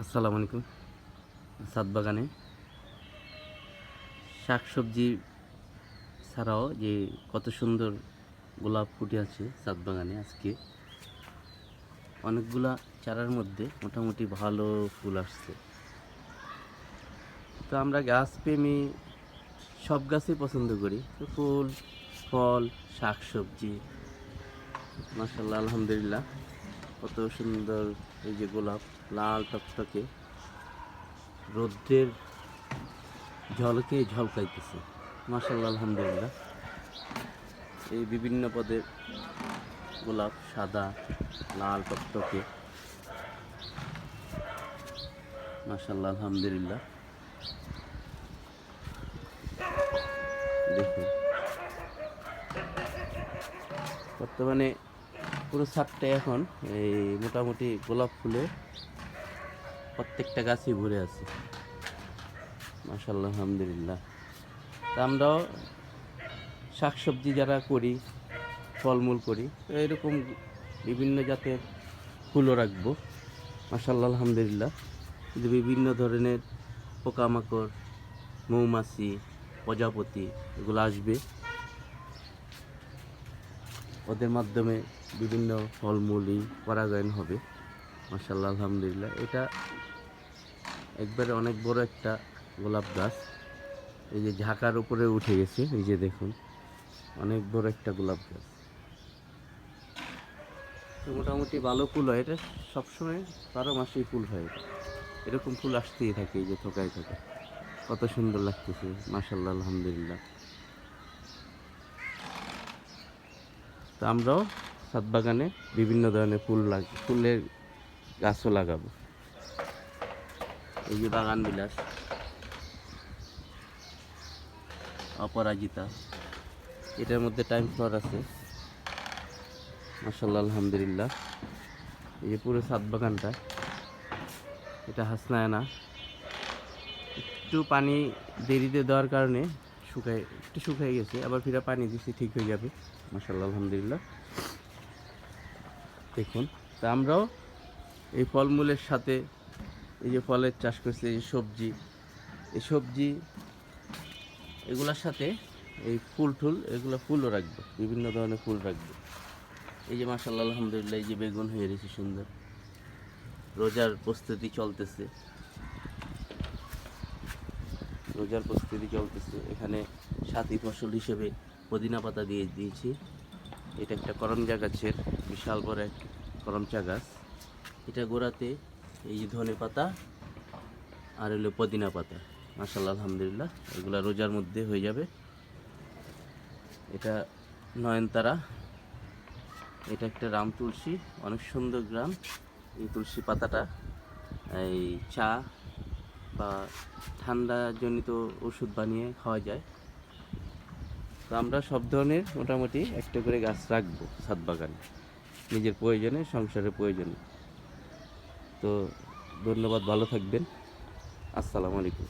আসসালামু আলাইকুম। ছাদ বাগানে শাকসবজি ছাড়াও যে কত সুন্দর গোলাপ ফুটে আছে ছাদ বাগানে। আজকে অনেকগুলা চারার মধ্যে মোটামুটি ভালো ফুল আসছে। তো আমরা গাছপ্রেমী, সব গাছই পছন্দ করি। তো ফুল, ফল, শাকসবজি, মাশাআল্লাহ আলহামদুলিল্লাহ কত সুন্দর। এই যে গোলাপ লাল টকটকে, রৌদ্রের ঝলকে ঝলকাইতেছে, মাশাআল্লাহ আলহামদুলিল্লাহ। এই বিভিন্ন পদের গোলাপ, সাদা, লাল টকটকে, মাশাআল্লাহ আলহামদুলিল্লাহ। দেখুন বর্তমানে পুরো ছাদটা এখন এই মোটামুটি গোলাপ ফুলে প্রত্যেকটা গাছই ভরে আছে, মাশাআল্লাহ আলহামদুলিল্লাহ। তা আমরাও শাকসবজি যারা করি, ফলমূল করি, তো এরকম বিভিন্ন জাতের ফুলও রাখবো, মাশাআল্লাহ আলহামদুলিল্লাহ। কিন্তু বিভিন্ন ধরনের পোকামাকড়, মৌমাছি, প্রজাপতি এগুলো আসবে, ওদের মাধ্যমে বিভিন্ন ফলমূলই পরাগায়ন হবে, মাশাআল্লাহ আলহামদুলিল্লাহ। এটা একবারে অনেক বড় একটা গোলাপ গাছ। এই যে ঝাঁকার উপরে উঠে গেছে, এই যে দেখুন অনেক বড় একটা গোলাপ গাছ। তো মোটামুটি ভালো ফুল হয় এটা, সবসময় 12 মাসেই ফুল হয়। এরকম ফুল আসতেই থাকে, এই যে থোকায় থোকায় কত সুন্দর লাগতেছে, মাশাআল্লাহ আলহামদুলিল্লাহ। তো আমরাও ছাদ বাগানে বিভিন্ন ধরনের ফুলের গাছও লাগাবো। এই যে বাগান বিলাস, অপরাজিতা, এটার মধ্যে টাইম ফ্লাওয়ার আছে, মাশাআল্লাহ আলহামদুলিল্লাহ। এই যে পুরো ছাদ বাগানটা, এটা হাসনায়না, একটু পানি দেরিতে দেওয়ার কারণে একটু শুকাই গেছে, আবার ফিরে পানি দিচ্ছি, ঠিক হয়ে যাবে, মাশাআল্লাহ আলহামদুলিল্লাহ। দেখুন, তা আমরাও এই ফলমূলের সাথে এই যে ফলের চাষ করছি, এই সবজি এগুলোর সাথে এই ফুল এগুলো ফুলও রাখবো, বিভিন্ন ধরনের ফুল রাখবো। এই যে মাশাআল্লাহ আলহামদুলিল্লাহ, এই যে বেগুন হয়ে রয়েছে সুন্দর, রোজার প্রস্তুতি চলতেছে, এখানে সাথী ফসল হিসেবে পুদিনা পাতা দিয়ে দিয়েছি। এটা একটা করমচা গাছের বিশাল বড় এক করমচা গাছ। এটা গোড়াতে এই যে ধনে পাতা আর হলো পুদিনা পাতা, মাশাআল্লাহ আলহামদুলিল্লাহ। এগুলা রোজার মধ্যে হয়ে যাবে। এটা নয়নতারা, এটা একটা রাম তুলসী, অনেক সুন্দর গ্রাম। এই তুলসী পাতাটা এই চা বা ঠান্ডাজনিত ওষুধ বানিয়ে খাওয়া যায়। তো আমরা সব ধরনের মোটামুটি একটা করে গাছ রাখবো ছাদ বাগানে, নিজের প্রয়োজনে, সংসারের প্রয়োজনে। তো ধন্যবাদ, ভালো থাকবেন, আসসালামু আলাইকুম।